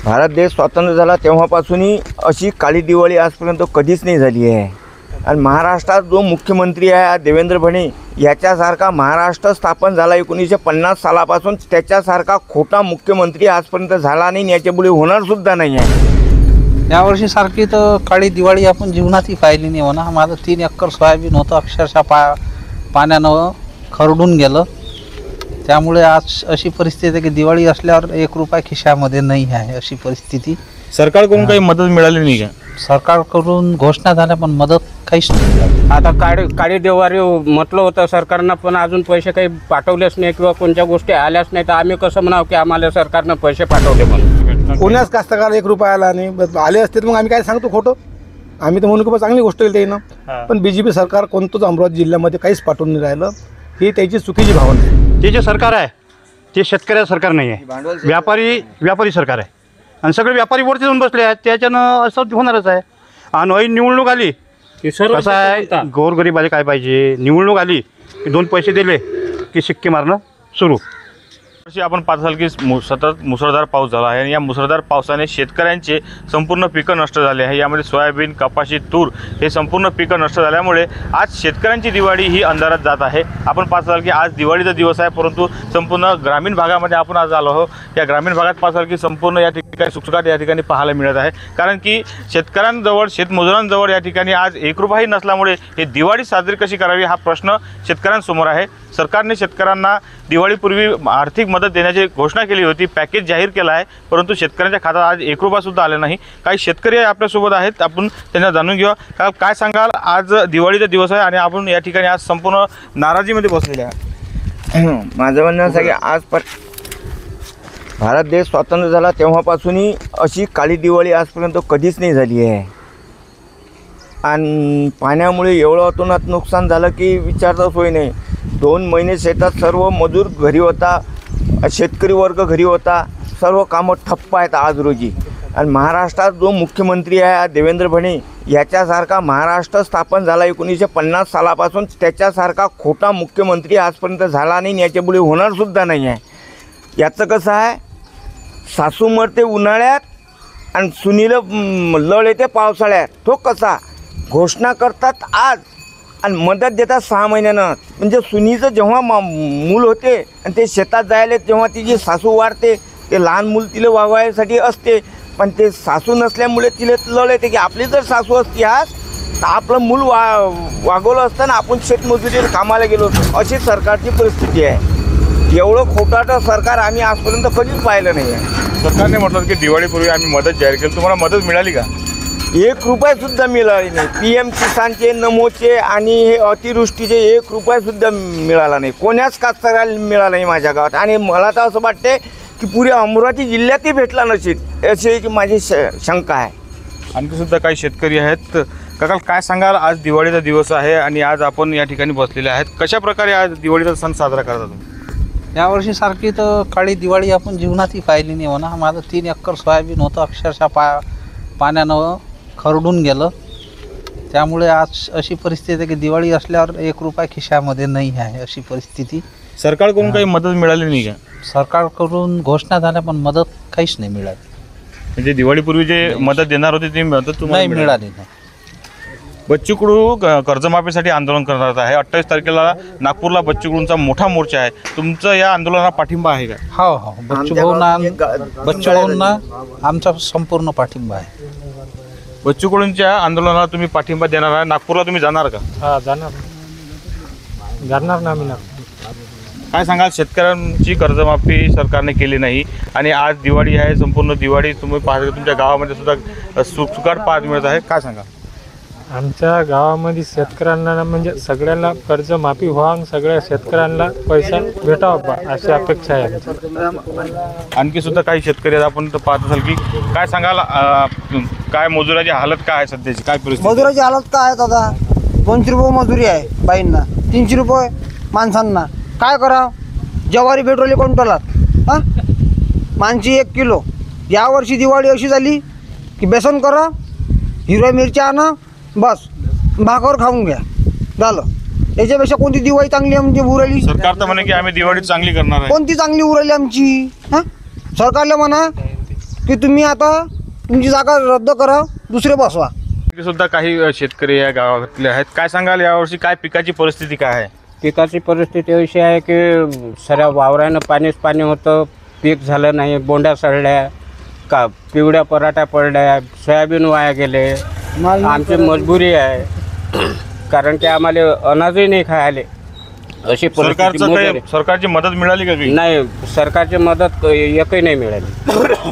भारत देश स्वतंत्र झाला तेव्हापासूनही अशी काळी दिवाळी आजपर्यंत कधीच नाही झाली आहे. आणि महाराष्ट्रात जो मुख्यमंत्री आहे देवेंद्र फडणवीस याच्यासारखा महाराष्ट्र स्थापन झाला 1950 सालापासून, त्याच्यासारखा खोटा मुख्यमंत्री आजपर्यंत झाला नाही, याच्यापुढे होणारसुद्धा नाही आहे. यावर्षी सारखी तर काळी दिवाळी आपण जीवनातही पाहिली नाही म्हणा. माझं 3 एकर सोयाबीन होतं, अक्षरशः पाण्यानं खरडून गेलं. त्यामुळे आज अशी परिस्थिती आहे की दिवाळी असल्यावर 1 रुपया खिशामध्ये नाही आहे, अशी परिस्थिती. सरकारकडून काही मदत मिळाली नाही का? सरकारकडून घोषणा झाल्या पण मदत काहीच नाही. आता काळी दिवाळी म्हटलं होतं सरकारनं, पण अजून पैसे काही पाठवलेच नाही किंवा कोणत्या गोष्टी आल्याच नाही. तर आम्ही कसं म्हणावं की आम्हाला सरकारनं पैसे पाठवले म्हणून. कोणाच कास्तकार 1 रुपया आला नाही. बस आले असते तर मग आम्ही काय सांगतो खोटं? आम्ही तर म्हणून की चांगली गोष्ट केली त्यानं. पण BJP सरकार कोणतंच अमरावती जिल्ह्यामध्ये काहीच पाठवून नाही राहिलं. ही त्याची चुकीची भावना आहे. ते जे सरकार आहे ते शेतकऱ्याचं सरकार नाही आहे, व्यापारी सरकार आहे. आणि सगळे व्यापारी वरती जाऊन बसले आहेत, त्याच्यानं असं होणारच आहे. आणि ऐन निवडणूक आली कसं आहे, गोरगरीबाला काय पाहिजे, निवडणूक आली की 2 पैसे दिले की शिक्के मारणं सुरू. वर्षी आपण पाहत असाल की सतत मुसळधार पाऊस झाला आहे आणि या मुसळधार पावसाने शेतकऱ्यांचे संपूर्ण पिकं नष्ट झाले आहे. यामध्ये सोयाबीन, कपाशी, तूर हे संपूर्ण पिकं नष्ट झाल्यामुळे आज शेतकऱ्यांची दिवाळी ही अंधारात जात आहे. आपण पाहत असाल की आज दिवाळीचा दिवस आहे, परंतु संपूर्ण ग्रामीण भागामध्ये आपण आज आलो आहोत. या ग्रामीण भागात पाहत असाल की संपूर्ण या ठिकाणी सुखसुखाट या ठिकाणी पाहायला मिळत आहे. कारण की शेतकऱ्यांजवळ, शेतमजुरांजवळ या ठिकाणी आज 1 रुपयाही नसल्यामुळे हे दिवाळी साजरी कशी करावी हा प्रश्न शेतकऱ्यांसमोर आहे. सरकारने शेतकऱ्यांना दिवाळीपूर्वी आर्थिक मदत देण्याची घोषणा केली होती, पॅकेज जाहीर केला आहे, परंतु शेतकऱ्यांच्या खात्यात आज 1 रुपयासुद्धा आले नाही. काही शेतकरी आपल्यासोबत आहेत, आपण त्यांना जाणून घेऊया. काय सांगाल, आज दिवाळीचा दिवस आहे आणि आपण या ठिकाणी आज संपूर्ण नाराजीमध्ये बसलेले आहे. माझं म्हणणं असं की आज भारत देश स्वतंत्र झाला तेव्हापासूनही अशी काळी दिवाळी आजपर्यंत कधीच नाही झाली आहे. आणि पाण्यामुळे एवढं अतोनात नुकसान झालं की विचारता सोय नाही. 2 महिने शेतात सर्व मजूर घरी होता, शेतकरी वर्ग घरी होता, सर्व कामं ठप्प आहेत आज रोजी. आणि महाराष्ट्रात जो मुख्यमंत्री आहे देवेंद्र फडणवीस याच्यासारखा महाराष्ट्र स्थापन झाला 1950 सालापासून, त्याच्यासारखा खोटा मुख्यमंत्री आजपर्यंत झाला नाही, याच्यापुढे होणारसुद्धा नाही आहे. याचं कसं आहे, सासू मरते उन्हाळ्यात आणि सुनीला लळ येते पावसाळ्यात. तो कसा घोषणा करतात आज आणि मदत देतात 6 महिन्यानं. म्हणजे सुनीचं जेव्हा मूल होते आणि ते शेतात जायला जेव्हा तिची सासू वाढते, ते लहान मूल तिला वागवायसाठी असते, पण ते सासू नसल्यामुळे तिला लळ येते की आपली जर सासू असती आज तर आपलं मूल वागवलं असतं ना, आपण शेतमजुरीला कामाला गेलो असतो. अशी सरकारची परिस्थिती आहे. एवढं खोटाटं सरकार आम्ही आजपर्यंत कधीच पाहिलं नाही आहे. सरकारने म्हटलं की दिवाळीपूर्वी आम्ही मदत जाहीर केली, तुम्हाला मदत मिळाली का? 1 रुपयासुद्धा मिळाली नाही. PM किसानचे, नमोचे आणि हे अतिवृष्टीचे 1 रुपयासुद्धा मिळाला नाही. कोण्याच कास्तकाराला मिळाला नाही माझ्या गावात. आणि मला तर असं वाटते की पुऱ्या अमरावती जिल्ह्यातही भेटला नसेल, अशी माझी शंका आहे. आणखी सुद्धा काही शेतकरी आहेत. काका, काय सांगाल, आज दिवाळीचा दिवस आहे आणि आज आपण या ठिकाणी बसलेले आहेत. कशा प्रकारे आज दिवाळीचा सण साजरा करता तुम्ही? यावर्षी सारखी तर काळी दिवाळी आपण जीवनातही पाहिली नाही म्हणा. माझं 3 एकर सोयाबीन होतं, अक्षरशः पाण्यानं खरडून गेलं. त्यामुळे आज अशी परिस्थिती आहे की दिवाळी असल्यावर 1 रुपया खिशामध्ये नाही आहे, अशी परिस्थिती. सरकारकडून काही मदत मिळाली नाही का? सरकारकडून घोषणा झाल्या पण मदत काहीच नाही मिळाली. म्हणजे दिवाळीपूर्वी जे मदत देणार होते ती मदत तुम्हाला नाही मिळाली नाही. बच्चू कडू कर्जमाफीसाठी आंदोलन करणार आहे. 28 तारखेला नागपूरला बच्चू कडूंचा मोठा मोर्चा आहे. तुमचं या आंदोलनाला पाठिंबा आहे का? हो, बच्चू भाऊंना आमचा संपूर्ण पाठिंबा आहे. बच्चू कडूंच्या आंदोलनाला तुम्ही पाठिंबा देणार आहे. नागपूरला तुम्ही जाणार का? हां, जाणार ना आम्ही. काय सांगाल, शेतकऱ्यांची कर्जमाफी सरकारने केली नाही आणि आज दिवाळी आहे, संपूर्ण दिवाळी तुम्ही पाहता तुमच्या गावामध्ये सुद्धा सुखसुखाट पाहायला मिळत आहे. काय सांगाल? आमच्या गावामध्ये शेतकऱ्यांना म्हणजे सगळ्यांना कर्जमाफी व्हावं, सगळ्या शेतकऱ्यांना पैसा भेटावा अशी अपेक्षा आहे आमची. आणखी सुद्धा काही शेतकरी आहेत, आपण पाहत असाल की काय सांगाल, काय मजुराची हालत काय आहे सध्याची, काय परिस्थिती? मजुराची हालत काय आहे दादा? 200 रुपये मजुरी आहे बाईंना, 300 रुपये माणसांना. काय करा, ज्वारी पेट्रोल क्विंटलात, हां माणशी 1 किलो. यावर्षी दिवाळी अशी झाली की बेसन करा, हिरव्या मिरच्या आणा, बस भाकर खाऊन घ्या, झालं. याच्यापेक्षा कोणती दिवाळी चांगली आमची उरली? सरकार तर म्हणे की आम्ही दिवाळी चांगली करणार आहे. कोणती चांगली उरली आमची? हां सरकारला म्हणा की तुम्ही आता तुमची जागा रद्द करा, दुसरे बसवा. सुद्धा काही शेतकरी या गावातले आहेत. काय सांगाल यावर्षी काय पिकाची परिस्थिती काय आहे? पिकाची परिस्थिती अशी आहे की सऱ्या वावरानं पाणी होतं, पीक झालं नाही, बोंड्या सडल्या, का पिवळ्या पराठ्या पडल्या, सोयाबीन वाया गेले. आमची मजबुरी आहे कारण की आम्हाला अनाजही नाही खायले. अशी परिस्थिती. सरकारची मदत मिळाली का काही? नाही, सरकारची मदत एकही नाही मिळाली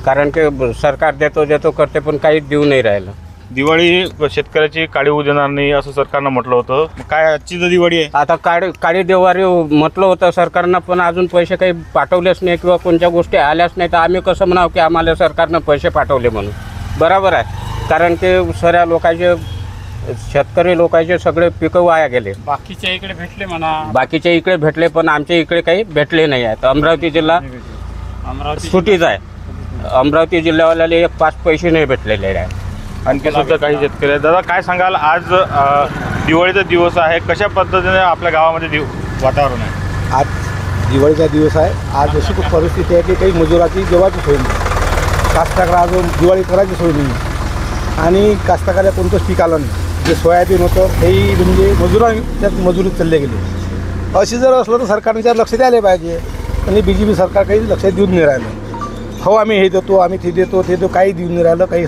कारण की सरकार देतो करते पण काहीच देऊ नाही राहिलं. दिवाळी शेतकऱ्याची काळी होऊ देणार नाही असं सरकारनं म्हटलं होतं. काय आजची तर दिवाळी आहे? आता काळी देवारी म्हटलं होतं सरकारनं, पण अजून पैसे काही पाठवलेच नाही किंवा कोणत्या गोष्टी आल्याच नाही. तर आम्ही कसं म्हणावं की आम्हाला सरकारनं पैसे पाठवले म्हणून? बरोबर आहे, कारण की सगळ्या लोकांचे, शेतकरी लोकांचे सगळे पिकं वाया गेले. बाकीच्या इकडे भेटले म्हणा, बाकीच्या इकडे भेटले पण आमच्या इकडे काही भेटले नाही आहेत. अमरावती जिल्हा सुटीच आहे. अमरावती जिल्ह्यावाल्याला 5 पैसे नाही भेटलेले आहे. आणखी सुद्धा काही शेतकरी आहेत. दादा काय सांगाल, आज दिवाळीचा दिवस आहे, कशा पद्धतीने आपल्या गावामध्ये वातावरण आहे? आज दिवाळीचा दिवस आहे. आज अशी खूप परिस्थिती आहे की काही मजुराची जेवायची सोय नाही, कास्तकार अजून दिवाळी करायची सोय नाही आणि कास्तकाला कोणतंच पीक आलं नाही. जे सोयाबीन होतं तेही म्हणजे त्यात मजुरीत चालले गेले. अशी जर असलं तर सरकारने त्यावर लक्ष द्यायला पाहिजे. आणि BJP सरकार काही लक्ष देऊन नाही राहिलं. हो आम्ही हे देतो, आम्ही ते देतो, काही देऊन नाही राहिलं. काही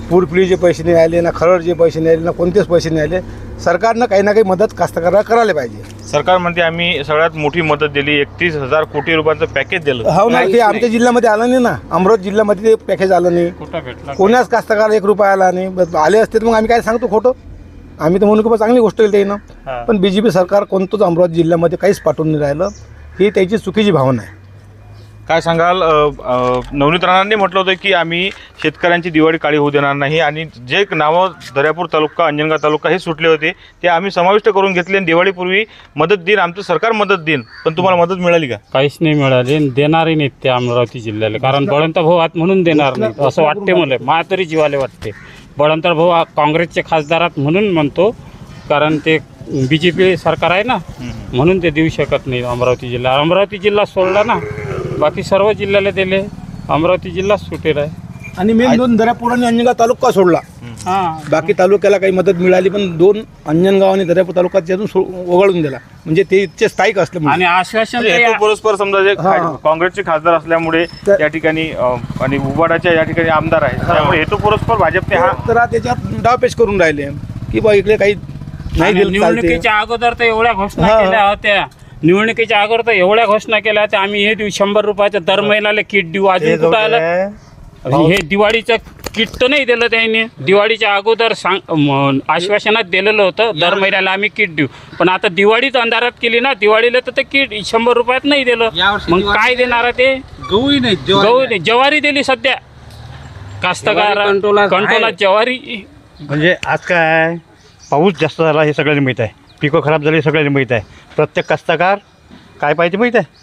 पूरपिढीचे पैसे नाही आले, ना खरडचे पैसे नाही आले, ना कोणतेच पैसे नाही आले. सरकारनं काही ना काही मदत कास्तकाराला करायला पाहिजे. सरकार म्हणते आम्ही सगळ्यात मोठी मदत दिली, 31,000 कोटी रुपयांचं पॅकेज दिलं. हो ना, ते आमच्या जिल्ह्यामध्ये आलं नाही ना. अमरावती जिल्ह्यामध्ये ते पॅकेज आलं नाही. कोणाच कास्तकार 1 रुपया आला नाही. आले असते तर मग आम्ही काय सांगतो खोटं? आम्ही तर म्हणून की चांगली गोष्ट केली ना. पण BJP सरकार कोणतंच अमरावती जिल्ह्यामध्ये काहीच पाठवून नाही राहिलं. ही त्याची चुकीची भावना आहे. काय सांगाल, नवनीत राणांनी म्हटलं होतं की आम्ही शेतकऱ्यांची दिवाळी काळी होऊ देणार नाही आणि जे नावं दर्यापूर तालुका, अंजनगाव तालुका हे सुटले होते ते आम्ही समाविष्ट करून घेतले आणि दिवाळीपूर्वी मदत देईन, आमचं सरकार मदत देईन. पण तुम्हाला मदत मिळाली का? काहीच नाही मिळाले, देणारही नाहीत ते अमरावती जिल्ह्याला. कारण बळवंत भाऊ आत म्हणून देणार नाही असं वाटते मला तरी जीवाले वाटते. बळवंत भाऊ काँग्रेसचे खासदारात म्हणून म्हणतो, कारण ते BJP सरकार आहे ना, म्हणून ते देऊ शकत नाही अमरावती जिल्हा. अमरावती जिल्हा सोडला ना, बाकी सर्व जिल्ह्याला दिले, अमरावती जिल्हा सुटेल आहे. आणि मेन 2 दर्यापूर आणि अंजनगाव तालुका सोडला. बाकी तालुक्याला काही मदत मिळाली, पण 2 अंजनगाव आणि दर्यापूर तालुका त्यातून वगळून दिला. म्हणजे ते इतके स्थायिक असले आणि आश्वासन परस्पर समजा जे काँग्रेसचे खासदार असल्यामुळे या ठिकाणी आणि उबाडाच्या या ठिकाणी आमदार आहेत, त्यामुळे हेतू परस्पर भाजपने हा त्याच्यात डावपेच करून राहिले की बा इकडे काही नाही दिलं. निवडणुकीच्या अगोदर तर एवढ्या घोषणा केल्या होत्या. निवडणुकीच्या अगोदर तर एवढ्या घोषणा केल्या होत्या, आम्ही हे देऊ, 100 रुपयाचं दर महिन्याला किट देऊ. अजून कुठं आलं? हे दिवाळीचं किट तर नाही दिलं त्याने. दिवाळीच्या अगोदर आश्वासनात दिलेलं होतं दर महिन्याला आम्ही किट देऊ, पण आता दिवाळीच अंधारात केली ना. दिवाळीला तर ते किट 100 रुपयात नाही दिलं, मग काय देणार ते? गहू नाही, ज्वारी दिली सध्या कास्तकार कंट्रोलात ज्वारी. म्हणजे आज काय पाऊस जास्त झाला हे सगळ्यांना माहीत आहे, पिकं खराब झाली सगळ्यांना माहीत आहे. प्रत्येक कास्तकार काय पाहिजे माहीत आहे?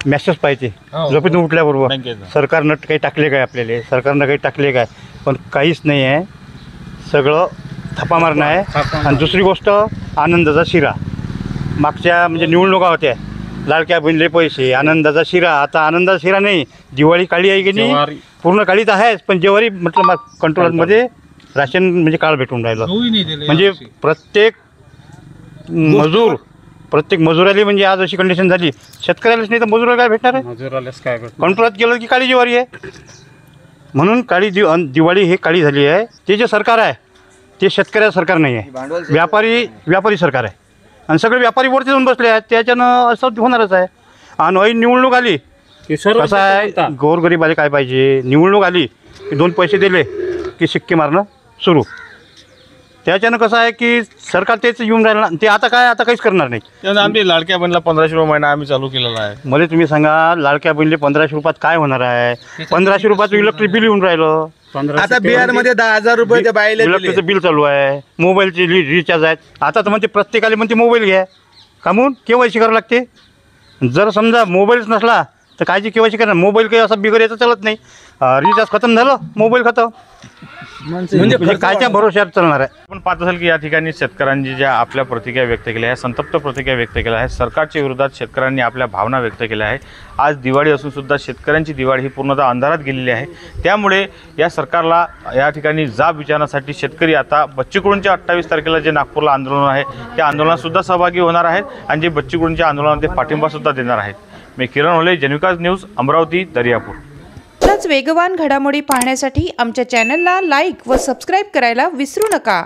मॅसेज पाहिजे झोपेतून उठल्याबरोबर. सरकारनं काही टाकले काय आपल्याला? सरकारनं काही टाकले काय? पण काहीच नाही आहे, सगळं थप्पा मारणं आहे. आणि दुसरी गोष्ट आनंदाचा शिरा. मागच्या म्हणजे निवडणुका होत्या, लाडक्या बहिणीले पैसे, आनंदाचा शिरा. आता आनंदाचा शिरा नाही, दिवाळी काळी आहे की नाही? पूर्ण काळीच आहेच, पण ज्वारी म्हटलं कंट्रोलमध्ये राशन म्हणजे काळ भेटून राहिलं. म्हणजे प्रत्येक मजुराला म्हणजे आज अशी कंडिशन झाली, शेतकऱ्यालाच नाही तर मजुराला काय भेटणार आहे? मजुरालाच काय कंट्रोलात गेलं की काळी ज्वारी आहे. म्हणून काळी दिवाळी हे काळी झाली आहे. ते जे सरकार आहे ते शेतकऱ्याचं सरकार नाही आहे, व्यापारी सरकार आहे. आणि सगळे व्यापारी वरती जाऊन बसले आहेत, त्याच्यानं असं होणारच आहे. आणि ऐन निवडणूक आली कसं आहे, गोरगरीबाला काय पाहिजे? निवडणूक आली की 2 पैसे दिले की शिक्के मारणं सुरू. त्याच्यानं कसं आहे की सरकार तेच येऊन राहिलं ना. ते आता काहीच करणार नाही. आमची लाडक्या बहिणीला 1500 रुपये महिना आम्ही चालू केलेला आहे. मला तुम्ही सांगा, लाडक्या बहिणीला 1500 रुपयात काय होणार आहे? 1500 रुपयाचं इलेक्ट्रिक बिल येऊन राहिलं. आता बिहारमध्ये 10,000 रुपये बाईला इलेक्ट्रिकचं बिल चालू आहे, मोबाईलचे रिचार्ज आहेत. आता तर म्हणते प्रत्येकाला म्हणते मोबाईल घ्या. कामून KYC करावं लागते. जर समजा मोबाईलच नसला तर कायची KYC करणार? मोबाईल काही असा बिगर याचं चालत नाही. रिचार्ज खतम झालं, मोबाईल खतम. म्हणजे कायच्या भरोश्यावर चालणार आहे? आपण पाहत असाल की या ठिकाणी शेतकऱ्यांनी ज्या आपल्या प्रतिक्रिया व्यक्त केल्या आहेत, संतप्त प्रतिक्रिया व्यक्त केल्या आहेत, सरकारच्या विरोधात शेतकऱ्यांनी आपल्या भावना व्यक्त केल्या आहेत. आज दिवाळी असून सुद्धा शेतकऱ्यांची दिवाळी ही पूर्णतः अंधारात गेलेली आहे. त्यामुळे या सरकारला या ठिकाणी जाब विचारण्यासाठी शेतकरी आता बच्चू कडूंच्या 28 तारखेला जे नागपूरला आंदोलन आहे त्या आंदोलनात सुद्धा सहभागी होणार आहेत आणि जे बच्चू कडूंच्या आंदोलनामध्ये पाठिंबा सुद्धा देणार आहेत. मी किरण होले, जनविकास न्यूज, अमरावती, दर्यापूर. वेगवान घडामोडी पाहण्यासाठी आमच्या चॅनलला लाईक व सबस्क्राईब करायला विसरू नका.